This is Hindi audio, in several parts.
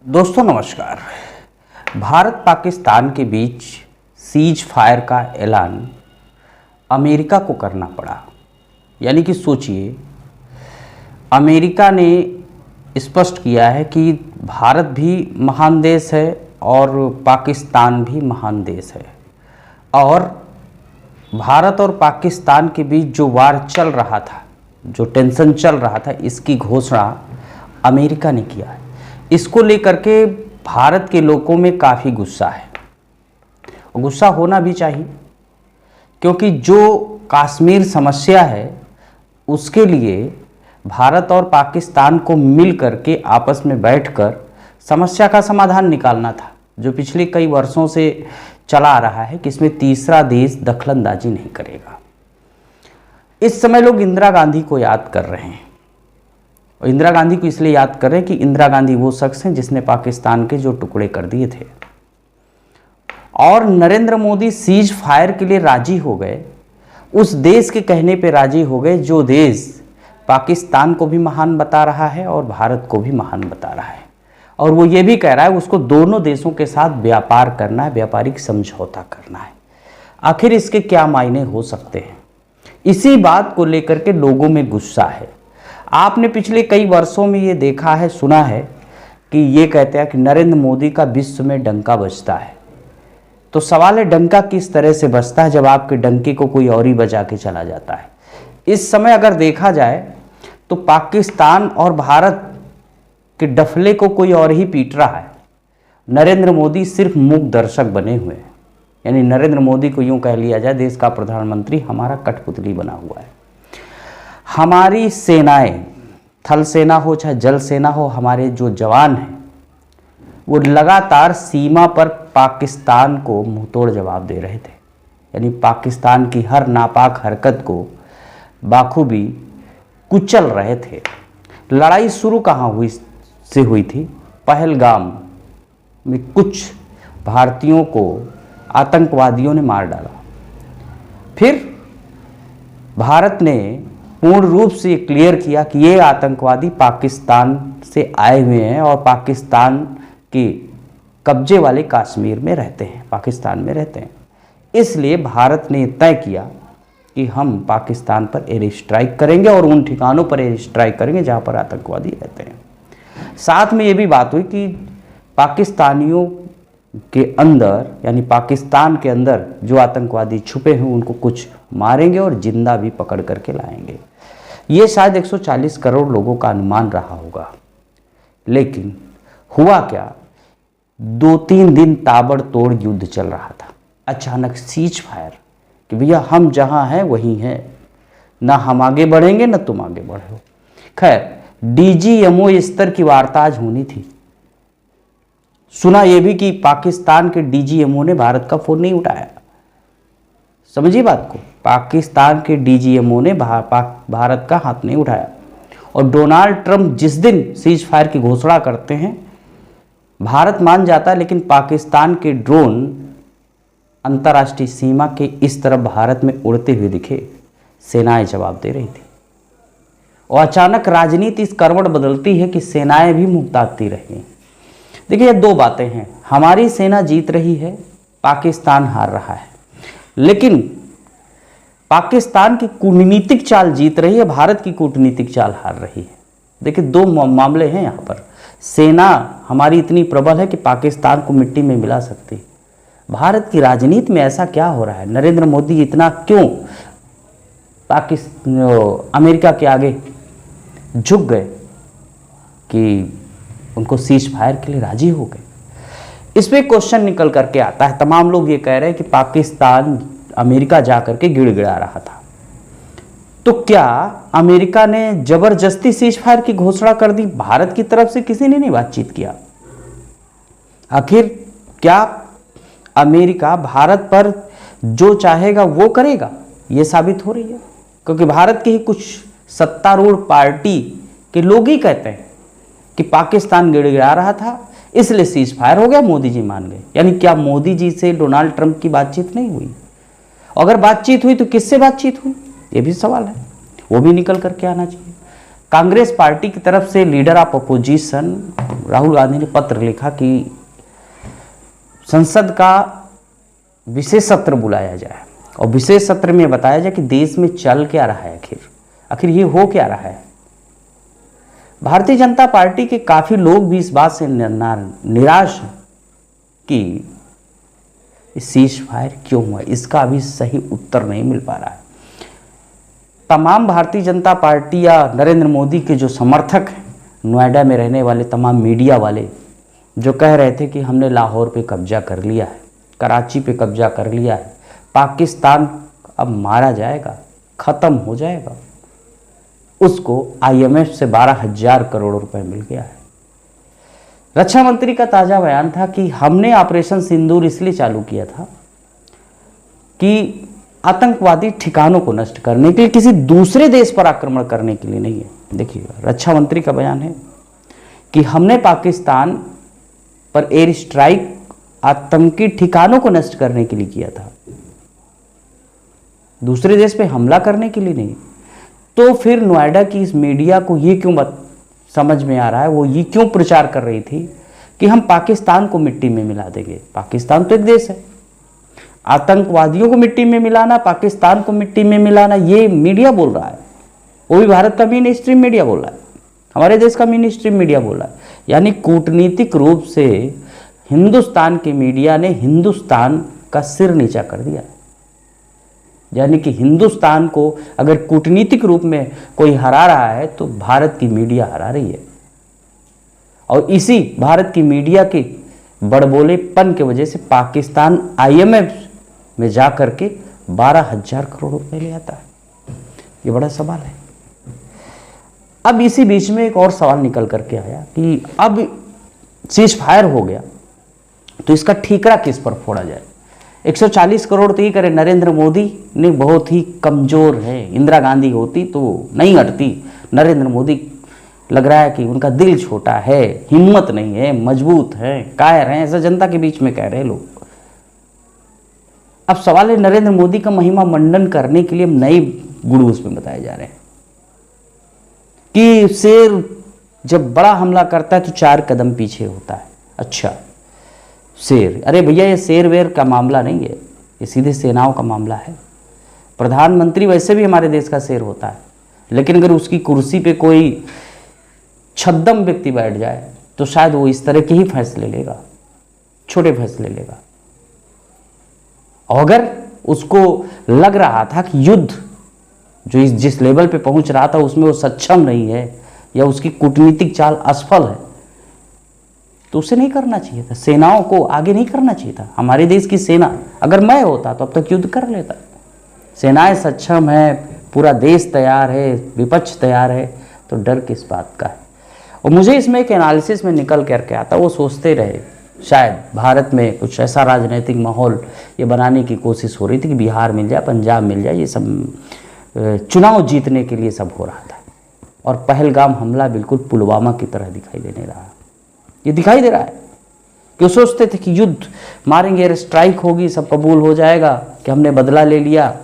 दोस्तों नमस्कार। भारत पाकिस्तान के बीच सीज फायर का ऐलान अमेरिका को करना पड़ा। यानी कि सोचिए, अमेरिका ने स्पष्ट किया है कि भारत भी महान देश है और पाकिस्तान भी महान देश है, और भारत और पाकिस्तान के बीच जो वार चल रहा था, जो टेंशन चल रहा था, इसकी घोषणा अमेरिका ने किया है। इसको लेकर के भारत के लोगों में काफ़ी गुस्सा है, और गुस्सा होना भी चाहिए, क्योंकि जो कश्मीर समस्या है उसके लिए भारत और पाकिस्तान को मिल करके आपस में बैठकर समस्या का समाधान निकालना था, जो पिछले कई वर्षों से चला आ रहा है कि इसमें तीसरा देश दखलंदाजी नहीं करेगा। इस समय लोग इंदिरा गांधी को याद कर रहे हैं, और इंदिरा गांधी को इसलिए याद कर रहे हैं कि इंदिरा गांधी वो शख्स हैं जिसने पाकिस्तान के जो टुकड़े कर दिए थे। और नरेंद्र मोदी सीज फायर के लिए राजी हो गए, उस देश के कहने पे राजी हो गए जो देश पाकिस्तान को भी महान बता रहा है और भारत को भी महान बता रहा है, और वो ये भी कह रहा है उसको दोनों देशों के साथ व्यापार करना है, व्यापारिक समझौता करना है। आखिर इसके क्या मायने हो सकते हैं? इसी बात को लेकर के लोगों में गुस्सा है। आपने पिछले कई वर्षों में ये देखा है, सुना है कि ये कहते हैं कि नरेंद्र मोदी का विश्व में डंका बजता है। तो सवाल है, डंका किस तरह से बजता है जब आपके डंके को कोई और ही बजा के चला जाता है? इस समय अगर देखा जाए तो पाकिस्तान और भारत के डफले को कोई और ही पीट रहा है। नरेंद्र मोदी सिर्फ मूक दर्शक बने हुए हैं। यानी नरेंद्र मोदी को यूं कह लिया जाए, देश का प्रधानमंत्री हमारा कठपुतली बना हुआ है। हमारी सेनाएं, थल सेना हो चाहे जल सेना हो, हमारे जो जवान हैं वो लगातार सीमा पर पाकिस्तान को मुंहतोड़ जवाब दे रहे थे। यानी पाकिस्तान की हर नापाक हरकत को बाखूबी कुचल रहे थे। लड़ाई शुरू कहाँ हुई थी? पहलगाम में कुछ भारतीयों को आतंकवादियों ने मार डाला। फिर भारत ने पूर्ण रूप से क्लियर किया कि ये आतंकवादी पाकिस्तान से आए हुए हैं और पाकिस्तान के कब्जे वाले कश्मीर में रहते हैं, पाकिस्तान में रहते हैं। इसलिए भारत ने तय किया कि हम पाकिस्तान पर एयर स्ट्राइक करेंगे और उन ठिकानों पर एयर स्ट्राइक करेंगे जहां पर आतंकवादी रहते हैं। साथ में ये भी बात हुई कि पाकिस्तानियों के अंदर, यानी पाकिस्तान के अंदर जो आतंकवादी छुपे हैं उनको कुछ मारेंगे और जिंदा भी पकड़ करके लाएंगे। ये शायद 140 करोड़ लोगों का अनुमान रहा होगा। लेकिन हुआ क्या, 2-3 दिन ताबड़तोड़ युद्ध चल रहा था। अचानक सीज फायर कि भैया हम जहां हैं वहीं हैं, ना हम आगे बढ़ेंगे ना तुम आगे बढ़ो। खैर, डीजीएमओ स्तर की वार्ता आज होनी थी। सुना यह भी कि पाकिस्तान के डीजीएमओ ने भारत का फोन नहीं उठाया। समझिए बात को, पाकिस्तान के डीजीएमओ ने भारत का हाथ नहीं उठाया। और डोनाल्ड ट्रंप जिस दिन सीज फायर की घोषणा करते हैं भारत मान जाता है, लेकिन पाकिस्तान के ड्रोन अंतर्राष्ट्रीय सीमा के इस तरफ भारत में उड़ते हुए दिखे। सेनाएं जवाब दे रही थी, और अचानक राजनीति इस करवट बदलती है कि सेनाएं भी मुंह ताकती रही। देखिए, ये दो बातें हैं। हमारी सेना जीत रही है, पाकिस्तान हार रहा है। लेकिन पाकिस्तान की कूटनीतिक चाल जीत रही है, भारत की कूटनीतिक चाल हार रही है। देखिए, दो मामले हैं यहाँ पर। सेना हमारी इतनी प्रबल है कि पाकिस्तान को मिट्टी में मिला सकती है। भारत की राजनीति में ऐसा क्या हो रहा है? नरेंद्र मोदी इतना क्यों अमेरिका के आगे झुक गए कि उनको सीज फायर के लिए राजी हो गए? इस पे क्वेश्चन निकल करके आता है। तमाम लोग ये कह रहे हैं कि पाकिस्तान अमेरिका जाकर के गिड़गिड़ा रहा था। तो क्या अमेरिका ने जबरदस्ती सीज फायर की घोषणा कर दी? भारत की तरफ से किसी ने नहीं बातचीत किया। आखिर क्या अमेरिका भारत पर जो चाहेगा वो करेगा? ये साबित हो रही है, क्योंकि भारत की ही कुछ सत्तारूढ़ पार्टी के लोग ही कहते हैं कि पाकिस्तान गिड़गिड़ा रहा था इसलिए सीज फायर हो गया, मोदी जी मान गए। यानी क्या मोदी जी से डोनाल्ड ट्रंप की बातचीत नहीं हुई? अगर बातचीत हुई तो किससे बातचीत हुई? ये भी सवाल है, वो भी निकल करके आना चाहिए। कांग्रेस पार्टी की तरफ से leader of opposition Rahul Gandhi ने पत्र लिखा कि संसद का विशेष सत्र बुलाया जाए और विशेष सत्र में बताया जाए कि देश में चल क्या रहा है, आखिर ये हो क्या रहा है। भारतीय जनता पार्टी के काफी लोग भी इस बात से निराश हैं कि सीज फायर क्यों हुआ, इसका अभी सही उत्तर नहीं मिल पा रहा है। तमाम भारतीय जनता पार्टी या नरेंद्र मोदी के जो समर्थक हैं, नोएडा में रहने वाले तमाम मीडिया वाले जो कह रहे थे कि हमने लाहौर पे कब्जा कर लिया है, कराची पे कब्जा कर लिया है, पाकिस्तान अब मारा जाएगा, ख़त्म हो जाएगा, उसको IMF से 12,000 करोड़ रुपए मिल गया है। रक्षा मंत्री का ताज़ा बयान था कि हमने ऑपरेशन सिंदूर इसलिए चालू किया था कि आतंकवादी ठिकानों को नष्ट करने के लिए, किसी दूसरे देश पर आक्रमण करने के लिए नहीं है। देखिएगा, रक्षा मंत्री का बयान है कि हमने पाकिस्तान पर एयर स्ट्राइक आतंकी ठिकानों को नष्ट करने के लिए किया था, दूसरे देश पे हमला करने के लिए नहीं। तो फिर नोएडा की इस मीडिया को ये क्यों समझ में आ रहा है, वो ये क्यों प्रचार कर रही थी कि हम पाकिस्तान को मिट्टी में मिला देंगे। पाकिस्तान तो एक देश है, आतंकवादियों को मिट्टी में मिलाना, पाकिस्तान को मिट्टी में मिलाना, ये मीडिया बोल रहा है। वो भी भारत का मेन स्ट्रीम मीडिया बोल रहा है, हमारे देश का मेन स्ट्रीम मीडिया बोल रहा है। यानी कूटनीतिक रूप से हिंदुस्तान के मीडिया ने हिंदुस्तान का सिर नीचा कर दिया। यानी कि हिंदुस्तान को अगर कूटनीतिक रूप में कोई हरा रहा है तो भारत की मीडिया हरा रही है। और इसी भारत की मीडिया के बड़बोलेपन की वजह से पाकिस्तान IMF में जा करके 12,000 करोड़ रुपए ले आता है। ये बड़ा सवाल है। अब इसी बीच में एक और सवाल निकल करके आया कि अब सीज फायर हो गया तो इसका ठीकरा किस पर फोड़ा जाए। 140 करोड़ तो ये करे, नरेंद्र मोदी ने बहुत ही कमजोर है, इंदिरा गांधी होती तो नहीं हटती। नरेंद्र मोदी लग रहा है कि उनका दिल छोटा है, हिम्मत नहीं है, मजबूत है, कायर हैं, ऐसा जनता के बीच में कह रहे लोग। अब सवाल है, नरेंद्र मोदी का महिमा मंडन करने के लिए नए गुण उसमें बताए जा रहे हैं कि शेर जब बड़ा हमला करता है तो 4 कदम पीछे होता है। अच्छा, शेर, अरे भैया ये शेर वेर का मामला नहीं है, ये सीधे सेनाओं का मामला है। प्रधानमंत्री वैसे भी हमारे देश का शेर होता है, लेकिन अगर उसकी कुर्सी पे कोई छद्दम व्यक्ति बैठ जाए तो शायद वो इस तरह के ही फैसले लेगा, छोटे फैसले लेगा। अगर उसको लग रहा था कि युद्ध जो जिस लेवल पे पहुंच रहा था उसमें वो सक्षम नहीं है या उसकी कूटनीतिक चाल असफल है तो उसे नहीं करना चाहिए था, सेनाओं को आगे नहीं करना चाहिए था। हमारे देश की सेना, अगर मैं होता तो अब तक युद्ध कर लेता। सेनाएं सक्षम है, पूरा देश तैयार है, विपक्ष तैयार है, तो डर किस बात का है। और मुझे इसमें एक एनालिसिस में निकल करके आता, वो सोचते रहे शायद भारत में कुछ ऐसा राजनीतिक माहौल ये बनाने की कोशिश हो रही थी कि बिहार मिल जाए, पंजाब मिल जाए, ये सब चुनाव जीतने के लिए सब हो रहा था। और पहलगाम हमला बिल्कुल पुलवामा की तरह दिखाई देने रहा, ये दिखाई दे रहा है कि वो सोचते थे कि युद्ध मारेंगे, एयर स्ट्राइक होगी, सब कबूल हो जाएगा कि हमने बदला ले लिया,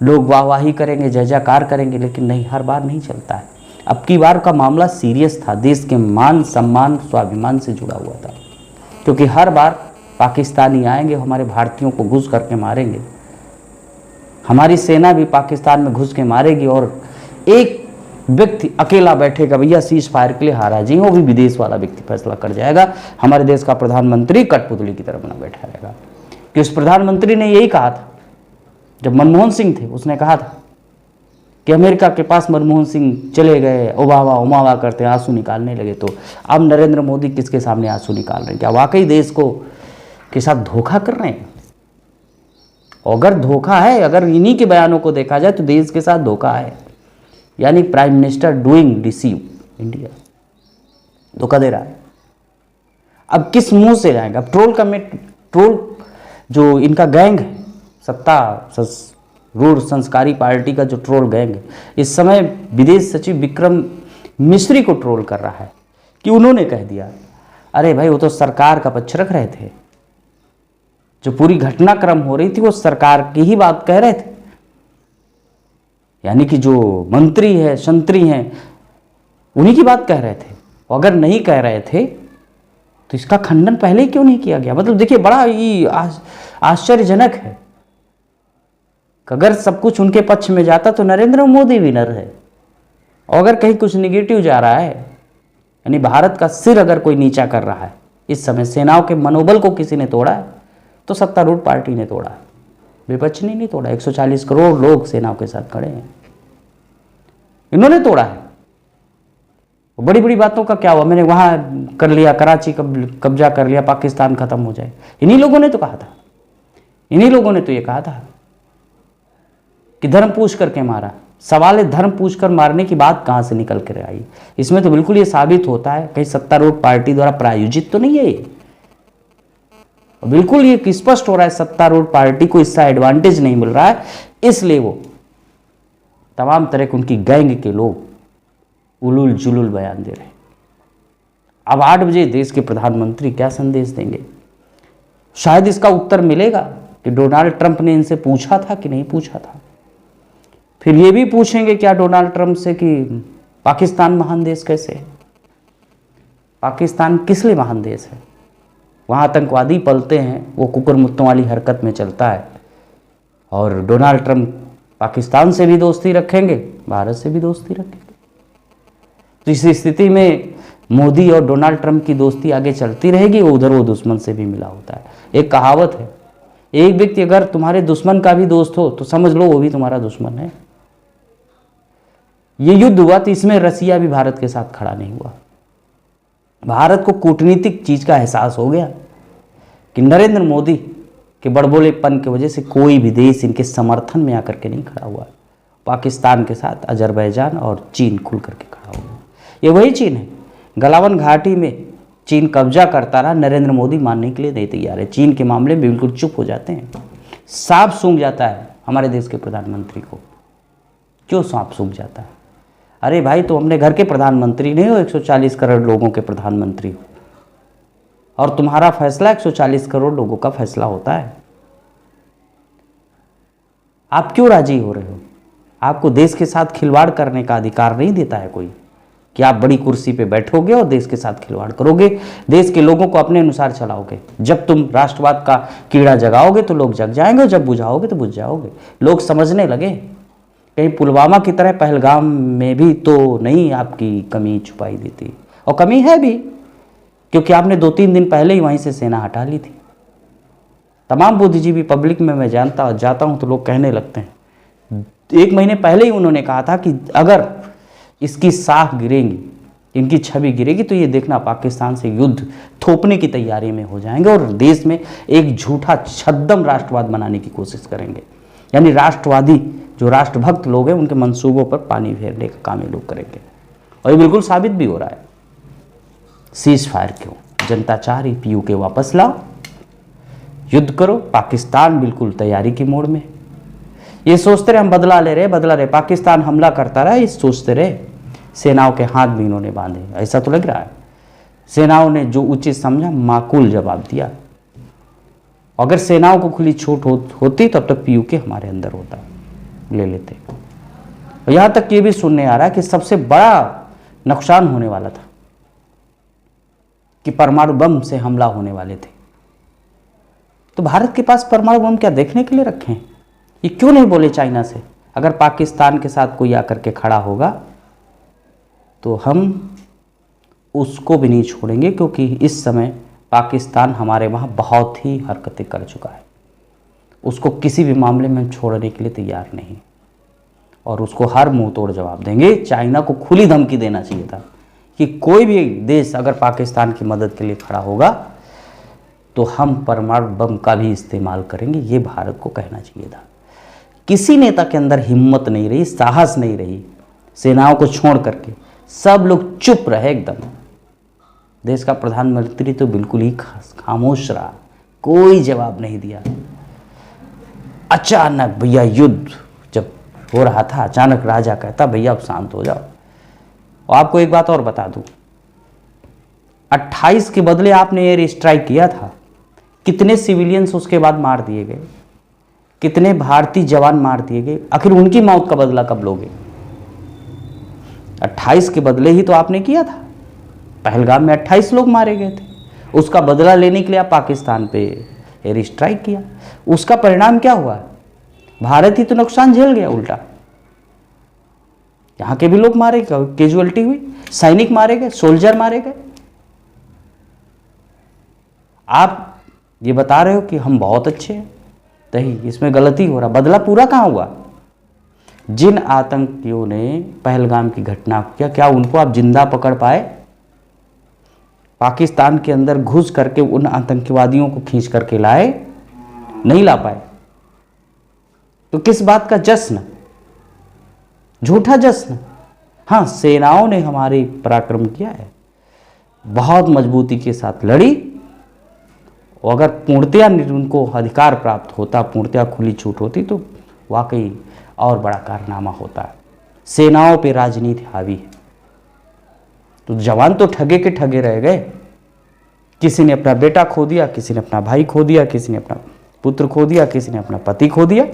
लोग वाहवाही करेंगे, जय जयकार करेंगे। लेकिन नहीं, हर बार नहीं चलता है। अब की बार का मामला सीरियस था, देश के मान सम्मान स्वाभिमान से जुड़ा हुआ था, क्योंकि हर बार पाकिस्तानी आएंगे, हमारे भारतीयों को घुस करके मारेंगे, हमारी सेना भी पाकिस्तान में घुस के मारेगी और एक व्यक्ति अकेला बैठेगा, भैया सीज फायर के लिए हारा जी, वो भी विदेश वाला व्यक्ति फैसला कर जाएगा। हमारे देश का प्रधानमंत्री कठपुतली की तरह बना बैठा रहेगा। कि उस प्रधानमंत्री ने यही कहा था जब मनमोहन सिंह थे, उसने कहा था कि अमेरिका के पास मनमोहन सिंह चले गए, ओबामा उमावा करते आंसू निकालने लगे। तो अब नरेंद्र मोदी किसके सामने आंसू निकाल रहे हैं? क्या वाकई देश को के साथ धोखा कर रहे हैं? अगर धोखा है, अगर इन्हीं के बयानों को देखा जाए तो देश के साथ धोखा है। यानी prime minister doing deceive India, धोखा दे रहा है। अब किस मुंह से जाएगा? अब ट्रोल जो इनका गैंग है, सत्ता रूढ़ संस्कारी पार्टी का जो ट्रोल गैंग है, इस समय विदेश सचिव विक्रम मिश्री को ट्रोल कर रहा है कि उन्होंने कह दिया, अरे भाई वो तो सरकार का पक्ष रख रहे थे, जो पूरी घटनाक्रम हो रही थी वो सरकार की ही बात कह रहे थे। यानी कि जो मंत्री है, संतरी हैं, उन्हीं की बात कह रहे थे। और अगर नहीं कह रहे थे तो इसका खंडन पहले ही क्यों नहीं किया गया? मतलब देखिए, बड़ा ही आश्चर्यजनक है कि अगर सब कुछ उनके पक्ष में जाता तो नरेंद्र मोदी विनर है, और अगर कहीं कुछ निगेटिव जा रहा है, यानी भारत का सिर अगर कोई नीचा कर रहा है इस समय, सेनाओं के मनोबल को किसी ने तोड़ा है तो सत्तारूढ़ पार्टी ने तोड़ा है, विपक्ष ने नहीं तोड़ा। 140 करोड़ लोग सेनाओं के साथ खड़े हैं, इन्होंने तोड़ा है। बड़ी बड़ी बातों का क्या हुआ, मैंने वहां कर लिया, कराची कब्जा कर लिया, पाकिस्तान खत्म हो जाए, इन्हीं लोगों ने तो कहा था, इन्हीं लोगों ने तो ये कहा था कि धर्म पूछ करके मारा। सवाल है, धर्म पूछ कर मारने की बात कहां से निकल कर आई? इसमें तो बिल्कुल ये साबित होता है कहीं सत्तारूढ़ पार्टी द्वारा प्रायोजित तो नहीं है ये। बिल्कुल ये स्पष्ट हो रहा है सत्तारूढ़ पार्टी को इससे एडवांटेज नहीं मिल रहा है, इसलिए वो तमाम तरह के उनकी गैंग के लोग उलूल जुलूल बयान दे रहे हैं। अब 8 बजे देश के प्रधानमंत्री क्या संदेश देंगे? शायद इसका उत्तर मिलेगा कि डोनाल्ड ट्रंप ने इनसे पूछा था कि नहीं पूछा था। फिर ये भी पूछेंगे क्या डोनाल्ड ट्रंप से कि पाकिस्तान महान देश कैसे है? पाकिस्तान किस लिए महान देश है? वहाँ आतंकवादी पलते हैं, वो कुकुर मुत्तों वाली हरकत में चलता है, और डोनाल्ड ट्रंप पाकिस्तान से भी दोस्ती रखेंगे, भारत से भी दोस्ती रखेंगे। तो इस स्थिति में मोदी और डोनाल्ड ट्रंप की दोस्ती आगे चलती रहेगी, उधर वो दुश्मन से भी मिला होता है। एक कहावत है, एक व्यक्ति अगर तुम्हारे दुश्मन का भी दोस्त हो तो समझ लो वो भी तुम्हारा दुश्मन है। ये युद्ध हुआ तो इसमें रसिया भी भारत के साथ खड़ा नहीं हुआ। भारत को कूटनीतिक चीज का एहसास हो गया कि नरेंद्र मोदी के बड़बोलेपन की वजह से कोई भी देश इनके समर्थन में आकर के नहीं खड़ा हुआ। पाकिस्तान के साथ अजरबैजान और चीन खुल करके खड़ा हुआ। ये वही चीन है, गलावन घाटी में चीन कब्जा करता रहा, नरेंद्र मोदी मानने के लिए नहीं तैयार है। चीन के मामले में बिल्कुल चुप हो जाते हैं। सांप सूंघ जाता है हमारे देश के प्रधानमंत्री को। क्यों सांप सूंघ जाता है? अरे भाई, तो अपने घर के प्रधानमंत्री नहीं हो, 140 करोड़ लोगों के प्रधानमंत्री हो, और तुम्हारा फैसला 140 करोड़ लोगों का फैसला होता है। आप क्यों राजी हो रहे हो? आपको देश के साथ खिलवाड़ करने का अधिकार नहीं देता है कोई, कि आप बड़ी कुर्सी पे बैठोगे और देश के साथ खिलवाड़ करोगे, देश के लोगों को अपने अनुसार चलाओगे। जब तुम राष्ट्रवाद का कीड़ा जगाओगे तो लोग जग जाएंगे, और जब बुझाओगे तो बुझ जाओगे। लोग समझने लगे कहीं पुलवामा की तरह पहलगाम में भी तो नहीं आपकी कमी छुपाई देती, और कमी है भी, क्योंकि आपने 2-3 दिन पहले ही वहीं से सेना हटा ली थी। तमाम बुद्धिजीवी पब्लिक में मैं जाता हूं तो लोग कहने लगते हैं, 1 महीने पहले ही उन्होंने कहा था कि अगर इसकी साख गिरेगी, इनकी छवि गिरेगी, तो ये देखना पाकिस्तान से युद्ध थोपने की तैयारी में हो जाएंगे और देश में एक झूठा छद्म राष्ट्रवाद बनाने की कोशिश करेंगे। यानी राष्ट्रवादी जो राष्ट्रभक्त लोग हैं उनके मंसूबों पर पानी फेरने का काम ये लोग करेंगे, और ये बिल्कुल साबित भी हो रहा है। सीज फायर क्यों? जनता चाह रही पीयूके वापस लाओ, युद्ध करो। पाकिस्तान बिल्कुल तैयारी की मोड़ में। ये सोचते रहे हम बदला ले रहे, पाकिस्तान हमला करता रहा, ये सोचते रहे। सेनाओं के हाथ भी इन्होंने बांधे, ऐसा तो लग रहा है। सेनाओं ने जो उचित समझा माकूल जवाब दिया। अगर सेनाओं को खुली छूट होती तब तक पीयूके हमारे अंदर होता, ले लेते। और यहां तक ये भी सुनने आ रहा है कि सबसे बड़ा नुकसान होने वाला था, कि परमाणु बम से हमला होने वाले थे। तो भारत के पास परमाणु बम क्या देखने के लिए रखे हैं? ये क्यों नहीं बोले चाइना से? अगर पाकिस्तान के साथ कोई आकर के खड़ा होगा तो हम उसको भी नहीं छोड़ेंगे, क्योंकि इस समय पाकिस्तान हमारे वहाँ बहुत ही हरकतें कर चुका है। उसको किसी भी मामले में छोड़ने के लिए तैयार नहीं, और उसको हर मुंह तोड़ जवाब देंगे। चाइना को खुली धमकी देना चाहिए था कि कोई भी देश अगर पाकिस्तान की मदद के लिए खड़ा होगा तो हम परमाणु बम का भी इस्तेमाल करेंगे। ये भारत को कहना चाहिए था। किसी नेता के अंदर हिम्मत नहीं रही, साहस नहीं रही। सेनाओं को छोड़ करके सब लोग चुप रहे एकदम। देश का प्रधानमंत्री तो बिल्कुल ही खामोश रहा, कोई जवाब नहीं दिया। अचानक भैया युद्ध जब हो रहा था, अचानक राजा कहता भैया अब शांत हो जाओ। और आपको एक बात और बता दूं, 28 के बदले आपने एयर स्ट्राइक किया था, कितने सिविलियंस उसके बाद मार दिए गए, कितने भारतीय जवान मार दिए गए, आखिर उनकी मौत का बदला कब लोगे? 28 के बदले ही तो आपने किया था। पहलगाम में 28 लोग मारे गए थे, उसका बदला लेने के लिए आप पाकिस्तान पे एयर स्ट्राइक किया। उसका परिणाम क्या हुआ? भारत ही तो नुकसान झेल गया उल्टा। यहां के भी लोग मारे गए, कैजुअलिटी हुई, सैनिक मारे गए, सोल्जर मारे गए। आप ये बता रहे हो कि हम बहुत अच्छे हैं, नहीं, इसमें गलती हो रहा। बदला पूरा कहां हुआ? जिन आतंकियों ने पहलगाम की घटना को किया, क्या उनको आप जिंदा पकड़ पाए? पाकिस्तान के अंदर घुस करके उन आतंकवादियों को खींच करके लाए? नहीं ला पाए। तो किस बात का जश्न? झूठा जश्न। हाँ, सेनाओं ने हमारे पराक्रम किया है, बहुत मजबूती के साथ लड़ी। और अगर पूर्णतया उनको अधिकार प्राप्त होता, पूर्णतया खुली छूट होती, तो वाकई और बड़ा कारनामा होता है। सेनाओं पे राजनीति हावी है, तो जवान तो ठगे के ठगे रह गए। किसी ने अपना बेटा खो दिया, किसी ने अपना भाई खो दिया, किसी ने अपना पुत्र खो दिया, किसी ने अपना पति खो दिया।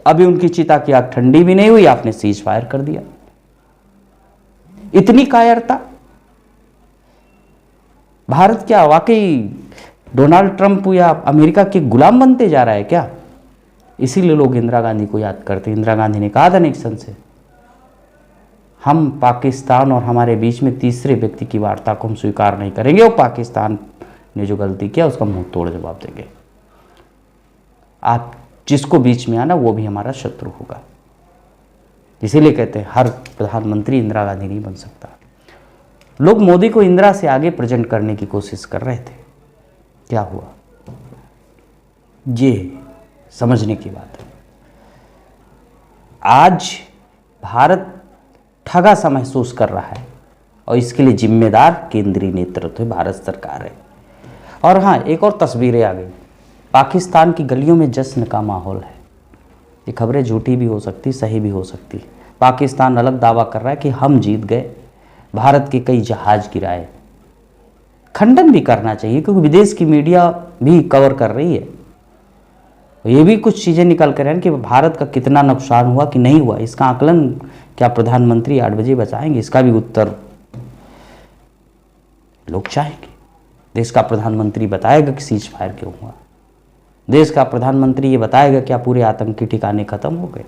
अभी उनकी चिता की आग ठंडी भी नहीं हुई, आपने सीज फायर कर दिया। इतनी कायरता। भारत क्या वाकई डोनाल्ड ट्रंप या अमेरिका के गुलाम बनते जा रहा है क्या? इसीलिए लोग इंदिरा गांधी को याद करते हैं। इंदिरा गांधी ने कहा था निक्सन से, हम पाकिस्तान और हमारे बीच में तीसरे व्यक्ति की वार्ता को हम स्वीकार नहीं करेंगे, और पाकिस्तान ने जो गलती किया उसका मुंह तोड़ जवाब देंगे। आप जिसको बीच में आना वो भी हमारा शत्रु होगा। इसीलिए कहते हैं हर प्रधानमंत्री इंदिरा गांधी नहीं बन सकता। लोग मोदी को इंदिरा से आगे प्रेजेंट करने की कोशिश कर रहे थे, क्या हुआ? ये समझने की बात है। आज भारत ठगा सा महसूस कर रहा है, और इसके लिए जिम्मेदार केंद्रीय नेतृत्व है, भारत सरकार है। और हाँ, एक और तस्वीरें आ गई। पाकिस्तान की गलियों में जश्न का माहौल है। ये खबरें झूठी भी हो सकती, सही भी हो सकती। पाकिस्तान अलग दावा कर रहा है कि हम जीत गए, भारत के कई जहाज गिराए। खंडन भी करना चाहिए, क्योंकि विदेश की मीडिया भी कवर कर रही है। ये भी कुछ चीज़ें निकल कर हैं कि भारत का कितना नुकसान हुआ कि नहीं हुआ। इसका आकलन क्या प्रधानमंत्री 8 बजे बताएंगे? इसका भी उत्तर लोग चाहेंगे। देश का प्रधानमंत्री बताएगा कि सीज फायर क्यों हुआ। देश का प्रधानमंत्री ये बताएगा क्या पूरे आतंकी ठिकाने खत्म हो गए।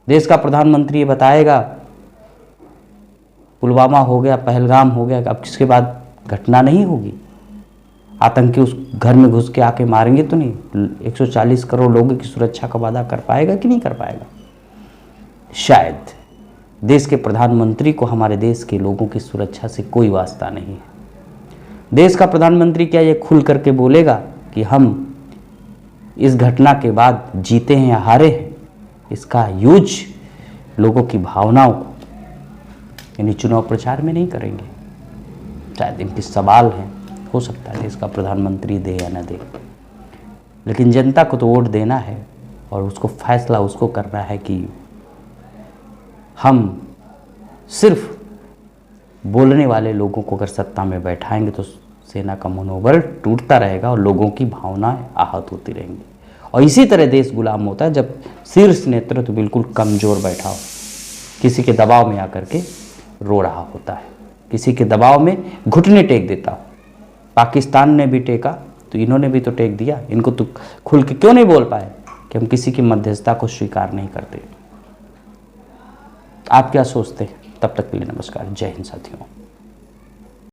देश का प्रधानमंत्री ये बताएगा पुलवामा हो गया, पहलगाम हो गया, अब किसके बाद घटना नहीं होगी। आतंकी उस घर में घुस के आके मारेंगे तो नहीं। 140 करोड़ लोगों की सुरक्षा का वादा कर पाएगा कि नहीं कर पाएगा? शायद देश के प्रधानमंत्री को हमारे देश के लोगों की सुरक्षा से कोई वास्ता नहीं है। देश का प्रधानमंत्री क्या ये खुल करके बोलेगा कि हम इस घटना के बाद जीते हैं या हारे हैं? इसका यूज लोगों की भावनाओं को यानी चुनाव प्रचार में नहीं करेंगे। शायद इनके सवाल हैं, हो सकता है देश का प्रधानमंत्री दे या न दे, लेकिन जनता को तो वोट देना है, और उसको फैसला उसको करना है कि हम सिर्फ बोलने वाले लोगों को अगर सत्ता में बैठाएंगे तो सेना का मनोबल टूटता रहेगा और लोगों की भावनाएं आहत होती रहेंगी। और इसी तरह देश गुलाम होता है जब शीर्ष नेतृत्व बिल्कुल कमज़ोर बैठा हो, किसी के दबाव में आकर के रो रहा होता है, किसी के दबाव में घुटने टेक देता हो। पाकिस्तान ने भी टेका तो इन्होंने भी तो टेक दिया। इनको तो खुल के क्यों नहीं बोल पाए कि हम किसी की मध्यस्थता को स्वीकार नहीं करते। आप क्या सोचते हैं? तब तक के लिए नमस्कार, जय हिंद साथियों।